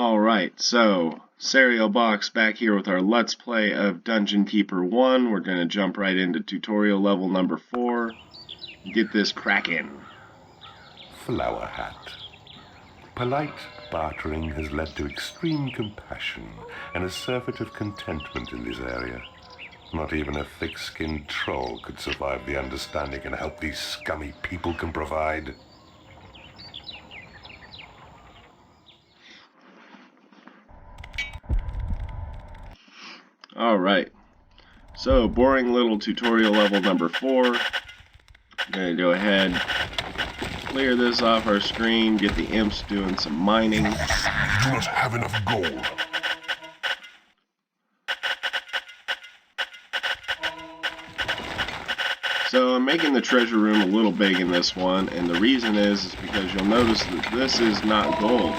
Alright, so Sarael Boxx back here with our Let's Play of Dungeon Keeper 1. We're going to jump right into tutorial level number 4 and get this cracking. Flowerhat. Polite bartering has led to extreme compassion and a surfeit of contentment in this area. Not even a thick-skinned troll could survive the understanding and help these scummy people can provide. Alright, so boring little tutorial level number 4. I'm going to go ahead, clear this off our screen, get the imps doing some mining. You do not have enough gold. So I'm making the treasure room a little big in this one, and the reason is because you'll notice that this is not gold.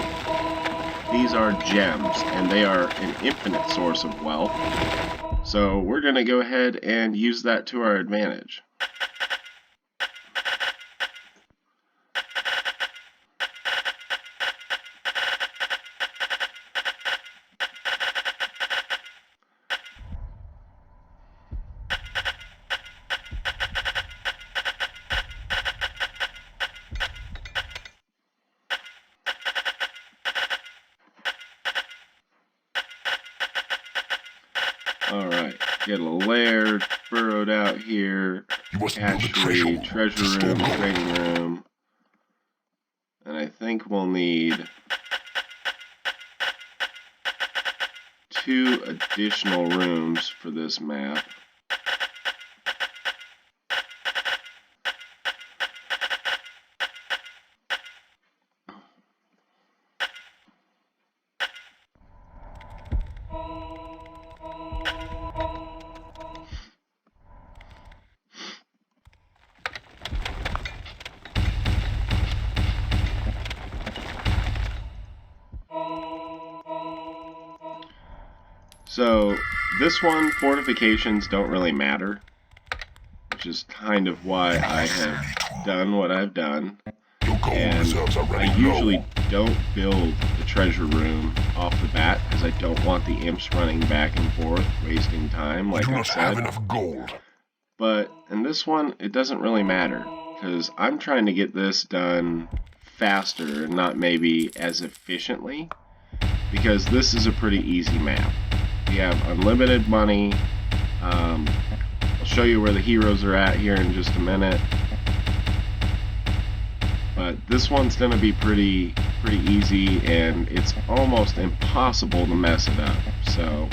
These are gems, and they are an infinite source of wealth. So we're going to go ahead and use that to our advantage. Alright, get a lair burrowed out here, hatchery, treasure room, trading room, and I think we'll need 2 additional rooms for this map. So, this one, fortifications don't really matter, which is kind of why I have done what I've done. And I usually don't build the treasure room off the bat, because I don't want the imps running back and forth, wasting time, like I said. But in this one, it doesn't really matter, because I'm trying to get this done faster, and not maybe as efficiently, because this is a pretty easy map. We have unlimited money. I'll show you where the heroes are at here in just a minute. But this one's going to be pretty easy, and it's almost impossible to mess it up. So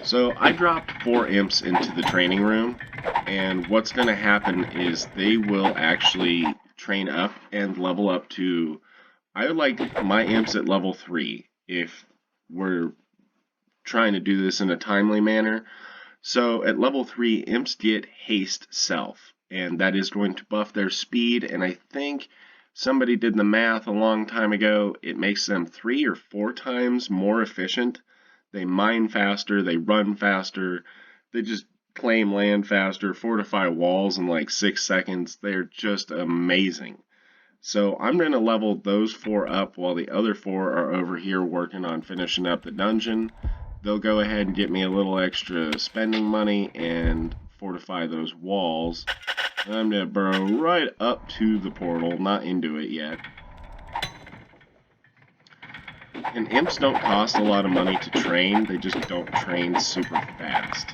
So I dropped 4 imps into the training room, and what's going to happen is they will actually train up and level up to, I would like my imps at level 3 if we're trying to do this in a timely manner. So at level 3, imps get haste self, and that is going to buff their speed, and I think somebody did the math a long time ago. It makes them 3 or 4 times more efficient. They mine faster, they run faster, they just claim land faster, fortify walls in like 6 seconds. They're just amazing. So I'm going to level those 4 up while the other 4 are over here working on finishing up the dungeon. They'll go ahead and get me a little extra spending money and fortify those walls. And I'm going to burrow right up to the portal, not into it yet. And imps don't cost a lot of money to train, they just don't train super fast.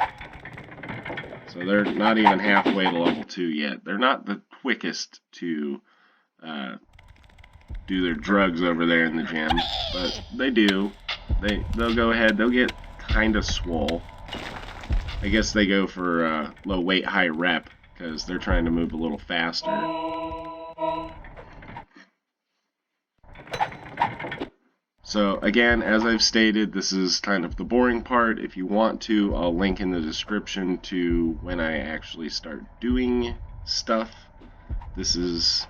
So they're not even halfway to level 2 yet. They're not the quickest to do their drugs over there in the gym, but they do. They'll go ahead, they'll get kind of swole. I guess they go for low weight, high rep, because they're trying to move a little faster. So again, as I've stated, this is kind of the boring part. If you want to, I'll link in the description to when I actually start doing stuff. This is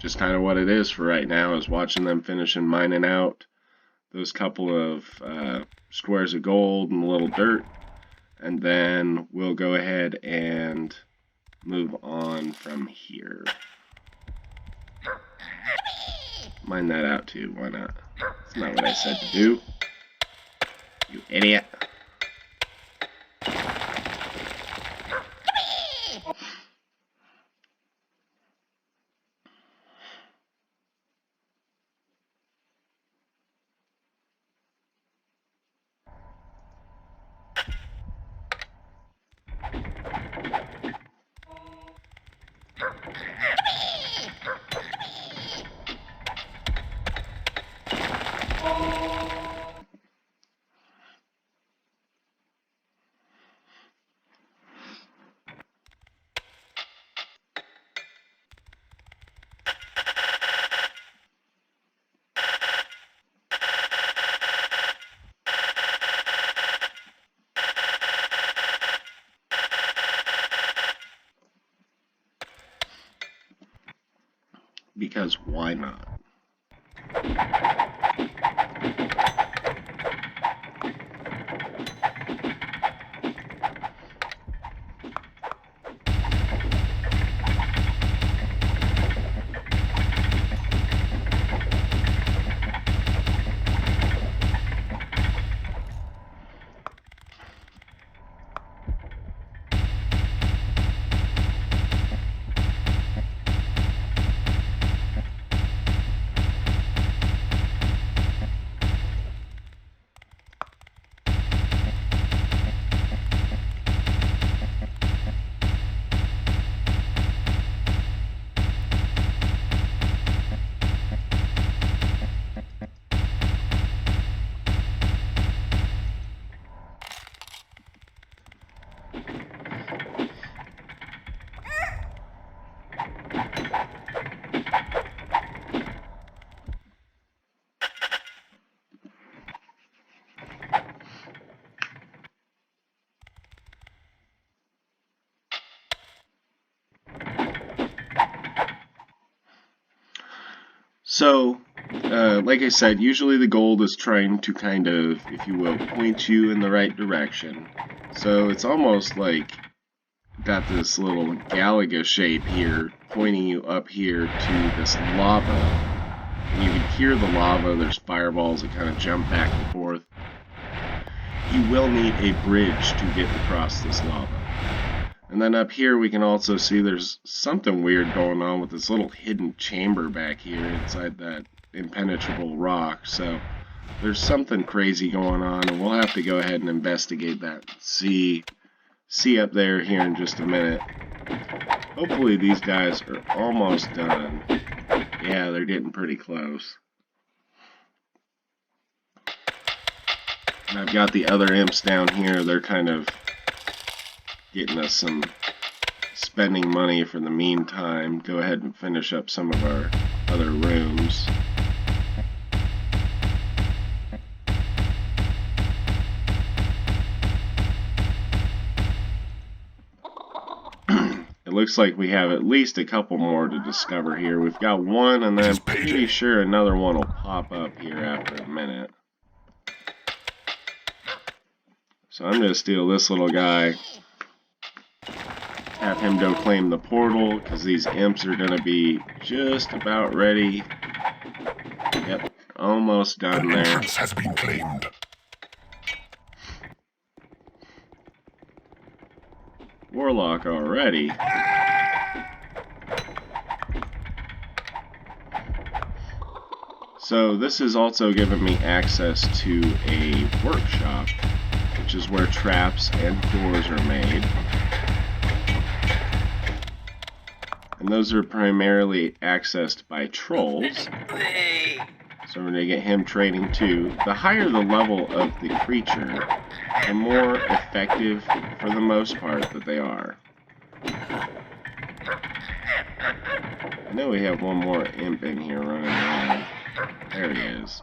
just kind of what it is for right now, is watching them finish and mining out those couple of squares of gold and a little dirt. And then we'll go ahead and move on from here. Mine that out too, why not? That's not what I said to do. You idiot. Because why not? So, like I said, usually the gold is trying to kind of, if you will, point you in the right direction. So it's almost like got this little Galaga shape here, pointing you up here to this lava. And you can hear the lava, there's fireballs that kind of jump back and forth. You will need a bridge to get across this lava. And then up here we can also see there's something weird going on with this little hidden chamber back here inside that impenetrable rock. So there's something crazy going on, and we'll have to go ahead and investigate that. See up there here in just a minute. Hopefully these guys are almost done. Yeah, they're getting pretty close. And I've got the other imps down here. They're kind of getting us some spending money for the meantime. Go ahead and finish up some of our other rooms. It looks like we have at least a couple more to discover here. We've got one, and then I'm pretty sure another one will pop up here after a minute. So I'm going to steal this little guy. Have him go claim the portal, because these imps are going to be just about ready. Yep, almost done there. The entrance has been claimed. Warlock already. So this has also given me access to a workshop, which is where traps and doors are made. And those are primarily accessed by trolls. So we're going to get him training too. The higher the level of the creature, the more effective, for the most part, that they are. I know we have one more imp in here running around. There he is.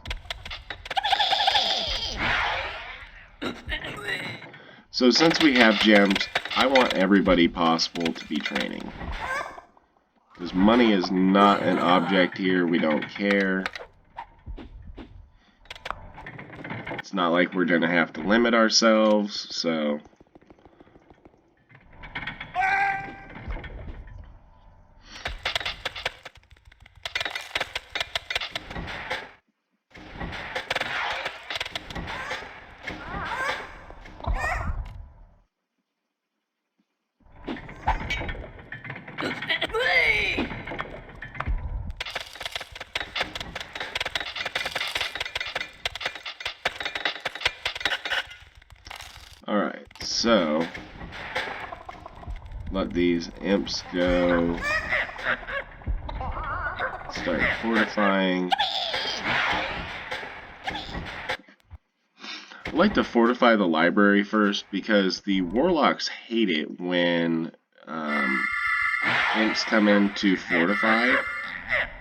So since we have gems, I want everybody possible to be training. Because money is not an object here, we don't care. It's not like we're going to have to limit ourselves, so... Alright, so let these imps go. Start fortifying. I'd like to fortify the library first because the warlocks hate it when imps come in to fortify.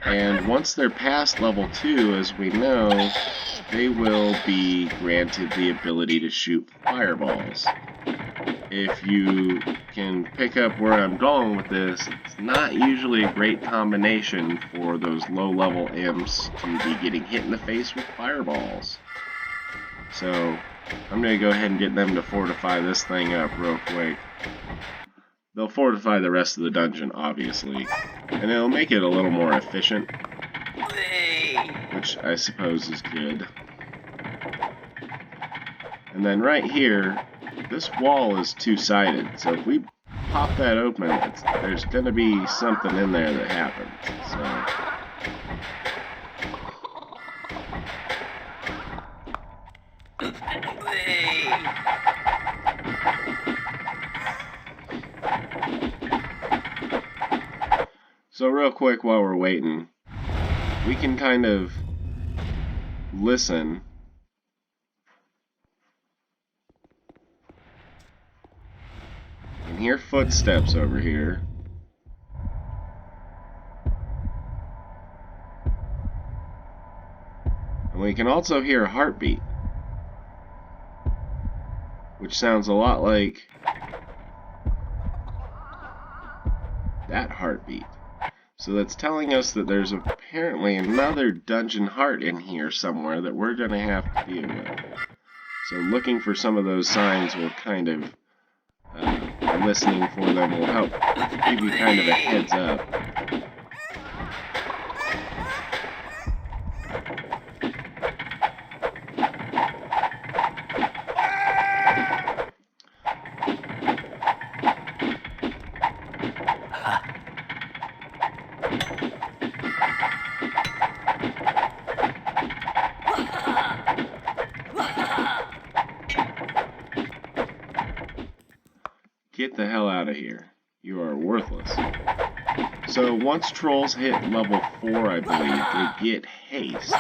And once they're past level 2, as we know, they will be granted the ability to shoot fireballs. If you can pick up where I'm going with this, it's not usually a great combination for those low-level imps to be getting hit in the face with fireballs. So, I'm going to go ahead and get them to fortify this thing up real quick. They'll fortify the rest of the dungeon, obviously, and it'll make it a little more efficient, which I suppose is good. And then right here, this wall is two-sided, so if we pop that open, there's going to be something in there that happens. So real quick while we're waiting, we can kind of listen. And hear footsteps over here. And we can also hear a heartbeat, which sounds a lot like that heartbeat. So that's telling us that there's apparently another dungeon heart in here somewhere that we're going to have to deal with. So looking for some of those signs will kind of, listening for them will help give you kind of a heads up. Get the hell out of here. You are worthless. So once trolls hit level 4, I believe, they get haste,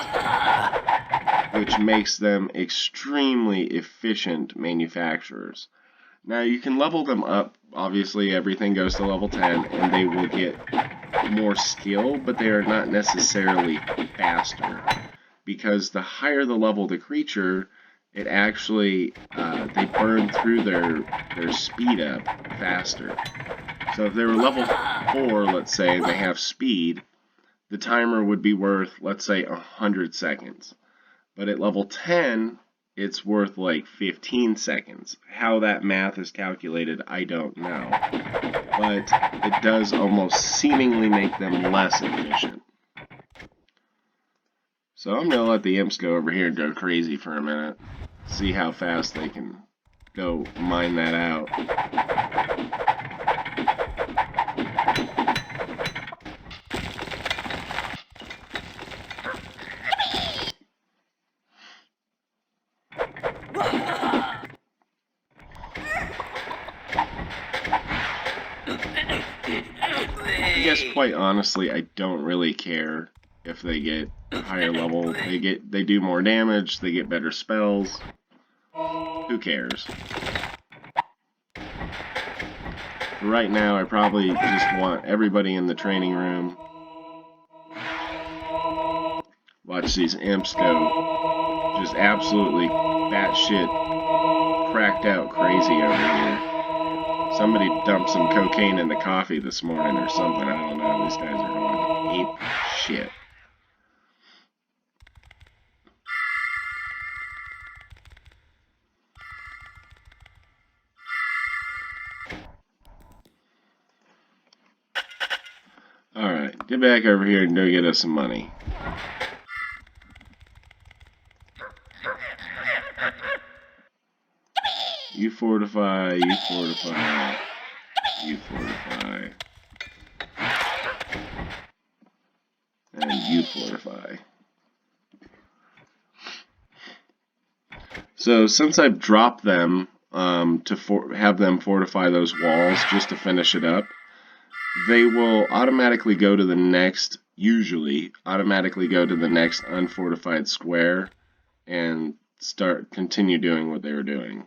which makes them extremely efficient manufacturers. Now you can level them up, obviously everything goes to level 10, and they will get more skill, but they are not necessarily faster, because the higher the level the creature, it actually, they burn through their speed up faster. So if they were level 4, let's say, and they have speed, the timer would be worth, let's say, 100 seconds. But at level 10, it's worth like 15 seconds. How that math is calculated, I don't know. But it does almost seemingly make them less efficient. So I'm going to let the imps go over here and go crazy for a minute. See how fast they can go mine that out. I guess quite honestly, I don't really care if they get higher level. They do more damage, they get better spells. Who cares? Right now, I probably just want everybody in the training room. Watch these imps go just absolutely batshit cracked out crazy over here. Somebody dumped some cocaine in the coffee this morning or something. I don't know. These guys are going ape shit. Alright, get back over here and go get us some money. You fortify, you fortify, you fortify, and you fortify. So since I've dropped them to have them fortify those walls just to finish it up, they will automatically go to the next, usually automatically go to the next unfortified square and continue doing what they were doing.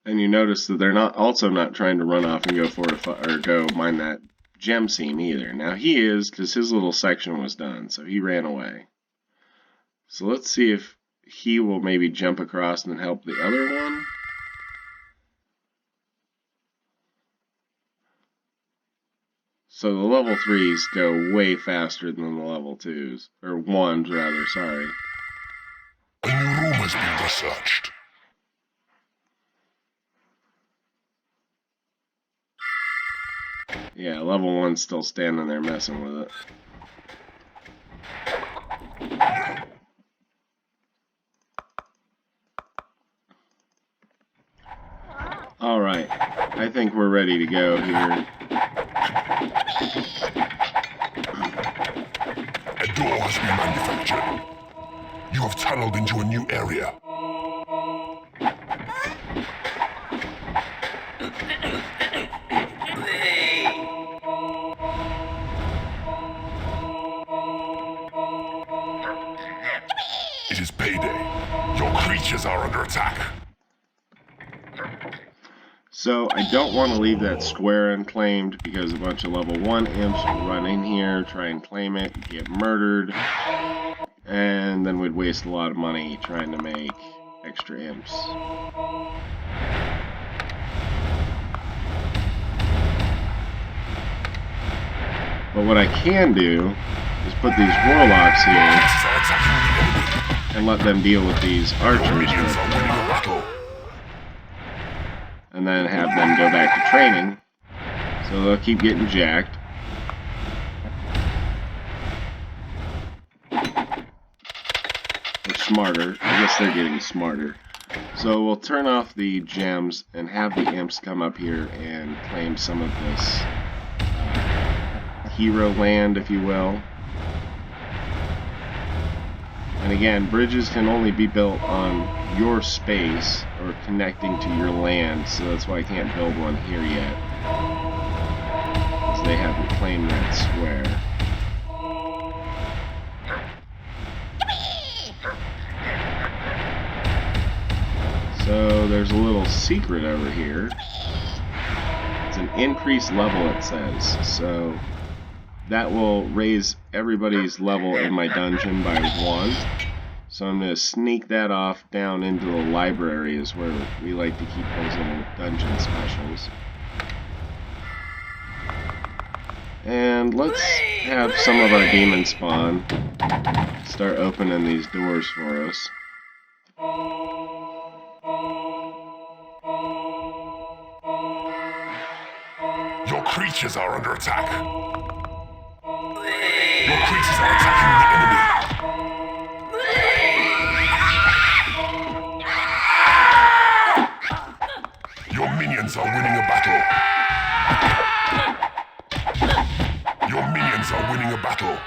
And you notice that they're also not trying to run off and go fortify or go mine that gem seam either. Now he is, because his little section was done, so he ran away. So let's see if he will maybe jump across and help the other one. So the level 3s go way faster than the level 2s, or 1s rather, sorry. A new room has been researched. Yeah, level 1's still standing there messing with it. Alright, I think we're ready to go here. A door has been manufactured. You have tunneled into a new area. It is payday. Your creatures are under attack. So I don't want to leave that square unclaimed because a bunch of level 1 imps will run in here, try and claim it, get murdered, and then we'd waste a lot of money trying to make extra imps. But what I can do is put these warlocks here and let them deal with these archers and then have them go back to training, so they'll keep getting jacked. Or smarter. I guess they're getting smarter. So we'll turn off the gems and have the imps come up here and claim some of this hero land, if you will. And again, bridges can only be built on your space or connecting to your land, so that's why I can't build one here yet, because they haven't claimed that square. So there's a little secret over here. It's an increased level, it says, so that will raise everybody's level in my dungeon by 1. So I'm going to sneak that off down into the library, is where we like to keep those little dungeon specials. And let's have some of our demon spawn start opening these doors for us. Your creatures are under attack. Your creatures are attacking the enemy. Your minions are winning a battle. Your minions are winning a battle.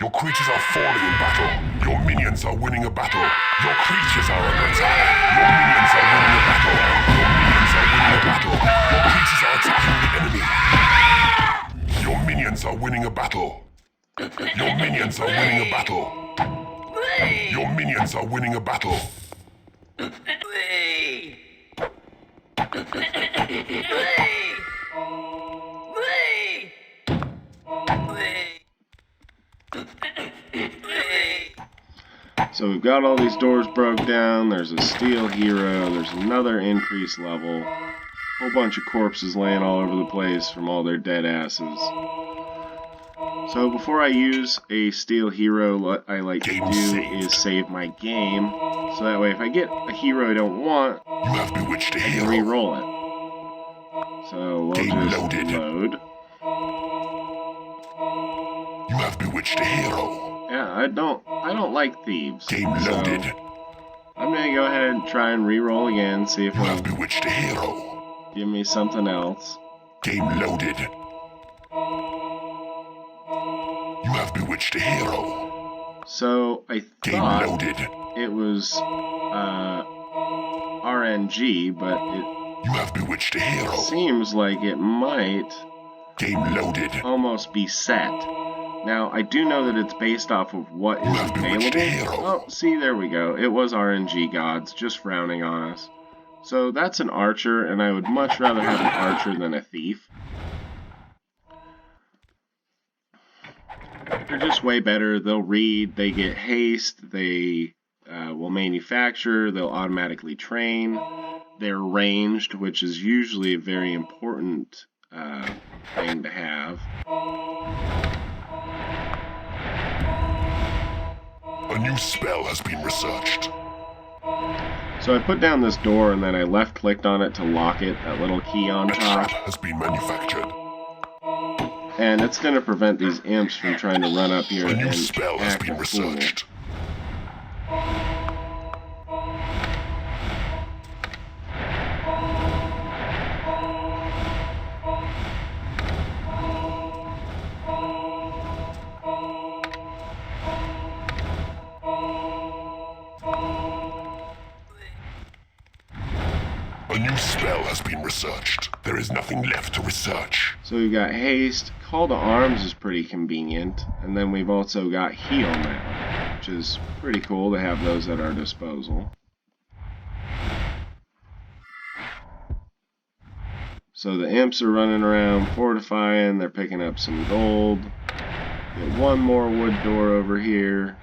Your creatures are falling in battle. Your minions are winning a battle. Your creatures are under attack. Your minions are winning a battle. Your minions are winning a battle. Your creatures are attacking the enemy. Your minions are winning a battle. Your minions are winning a battle. Your minions are winning a battle. So we've got all these doors broke down. There's a steel hero. There's another increased level. Whole bunch of corpses laying all over the place from all their dead asses. So before I use a steel hero, what I like to do is save my game. So that way if I get a hero I don't want, I can re-roll it. So we'll just load. You have bewitched a hero. Yeah, I don't like thieves. Game loaded. So I'm gonna go ahead and try and re-roll again, see if it'll bewitched a hero. Give me something else. Game loaded. You have bewitched a hero. So I thought it was RNG, but you have bewitched a hero. Seems like it might almost be set. Now, I do know that it's based off of what is available. Oh, see, there we go. It was RNG gods, just frowning on us. So that's an archer, and I would much rather have an archer than a thief. They're just way better. They'll read, they get haste, they will manufacture, they'll automatically train. They're ranged, which is usually a very important thing to have. A new spell has been researched. So I put down this door and then I left-clicked on it to lock it, that little key on top. A trap has been manufactured. And it's going to prevent these imps from trying to run up here and act a fool. A new spell has been researched. There is nothing left to research. So we've got haste. Call to arms is pretty convenient. And then we've also got heal now, which is pretty cool to have those at our disposal. So the imps are running around fortifying. They're picking up some gold. Get one more wood door over here.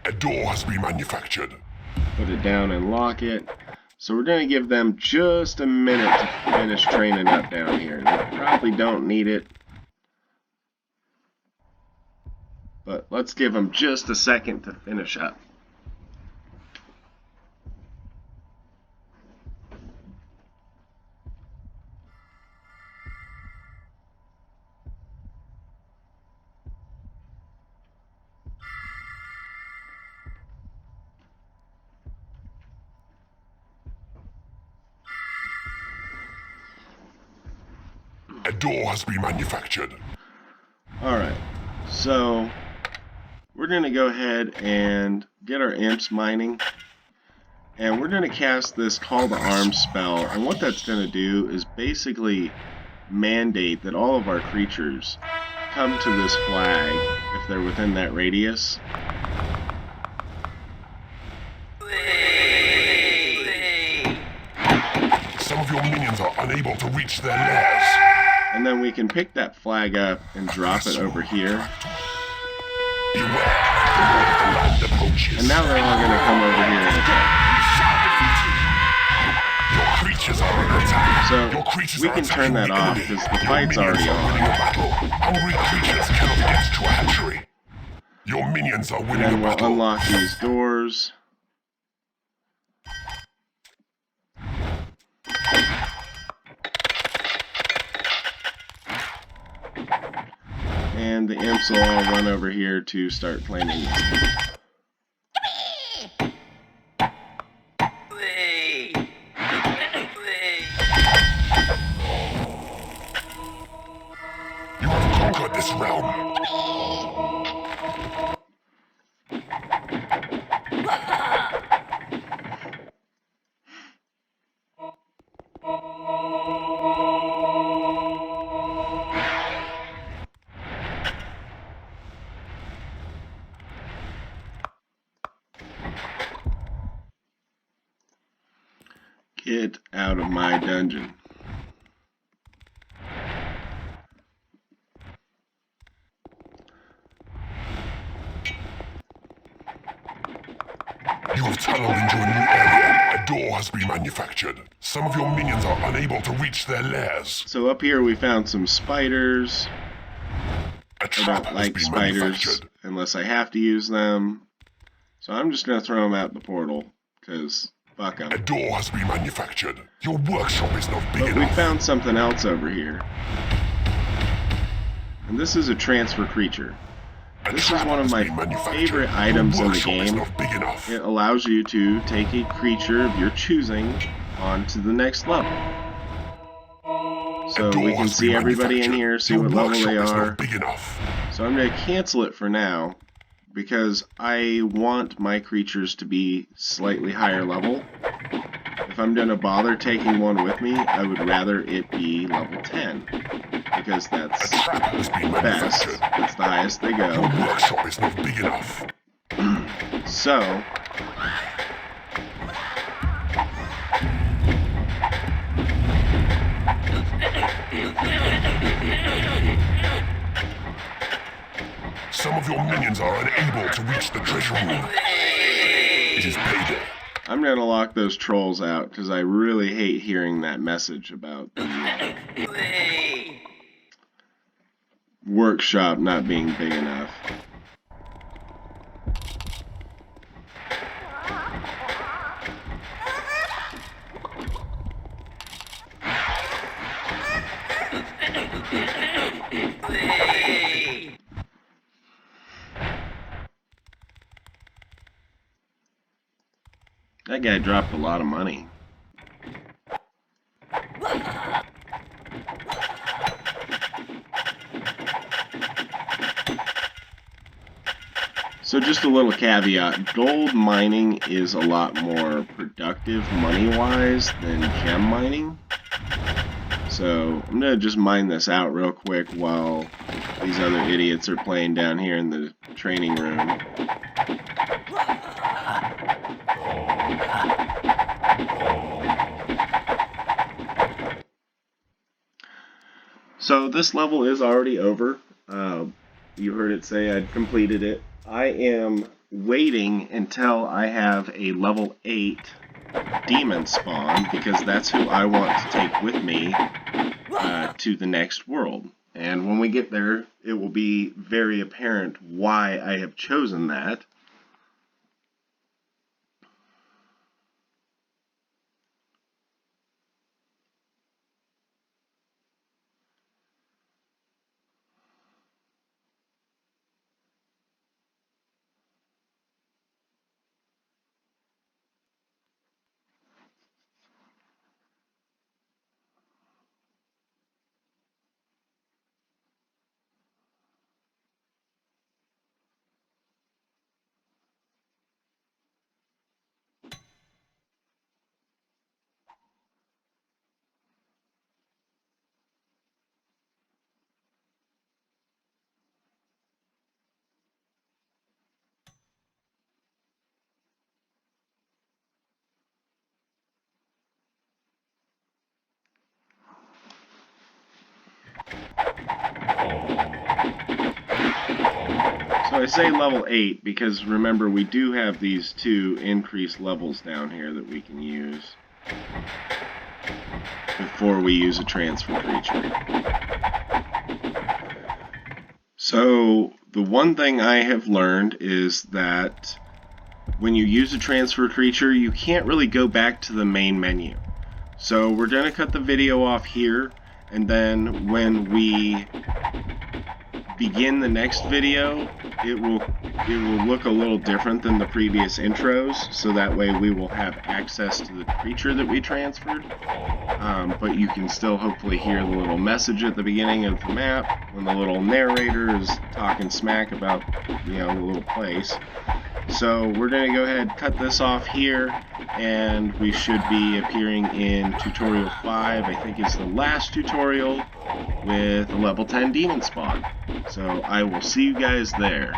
A door has been manufactured. Put it down and lock it. So we're going to give them just a minute to finish training up down here. They probably don't need it. But let's give them just a second to finish up. A door has been manufactured. Alright, so we're going to go ahead and get our imps mining. And we're going to cast this Call to Arms spell. And what that's going to do is basically mandate that all of our creatures come to this flag if they're within that radius. Some of your minions are unable to reach their lairs. And then we can pick that flag up and drop it over here. And now they're all going to come over here and attack. So we can turn that off because the fight's already on. Hungry creatures cannot get to a hatchery. Your minions are winning a battle. We'll unlock these doors. And the imps will all run over here to start claiming this. You have conquered this realm. Get out of my dungeon. You have tunneled into a new area. A door has been manufactured. Some of your minions are unable to reach their lairs. So up here we found some spiders. A I trap don't has like been spiders manufactured. unless I have to use them. So I'm just going to throw them out the portal, because fuck them. A door has been manufactured. Your workshop is not big But we enough. found something else over here. And this is a transfer creature. This is one of my favorite items in the game. It allows you to take a creature of your choosing onto the next level. So we can see everybody in here, see what level they are. So I'm going to cancel it for now, because I want my creatures to be slightly higher level. If I'm going to bother taking one with me, I would rather it be level 10. Because that's the best. That's the highest they go. Your workshop is not big enough. So some of your minions are unable to reach the treasure room. It is payday. I'm going to lock those trolls out, because I really hate hearing that message about the workshop not being big enough. That guy dropped a lot of money. So just a little caveat, gold mining is a lot more productive money-wise than gem mining. So I'm going to just mine this out real quick while these other idiots are playing down here in the training room. So this level is already over. You heard it say I'd completed it. I am waiting until I have a level 8 demon spawn, because that's who I want to take with me to the next world. And when we get there, it will be very apparent why I have chosen that. So I say level 8 because remember we do have these 2 increased levels down here that we can use before we use a transfer creature. So the one thing I have learned is that when you use a transfer creature, you can't really go back to the main menu. So we're going to cut the video off here, and then when we begin the next video, it will look a little different than the previous intros, so that way we will have access to the creature that we transferred. But you can still hopefully hear the little message at the beginning of the map when the little narrator is talking smack about, the little place. So we're going to go ahead and cut this off here, and we should be appearing in tutorial 5, I think it's the last tutorial, with a level 10 demon spawn. So I will see you guys there.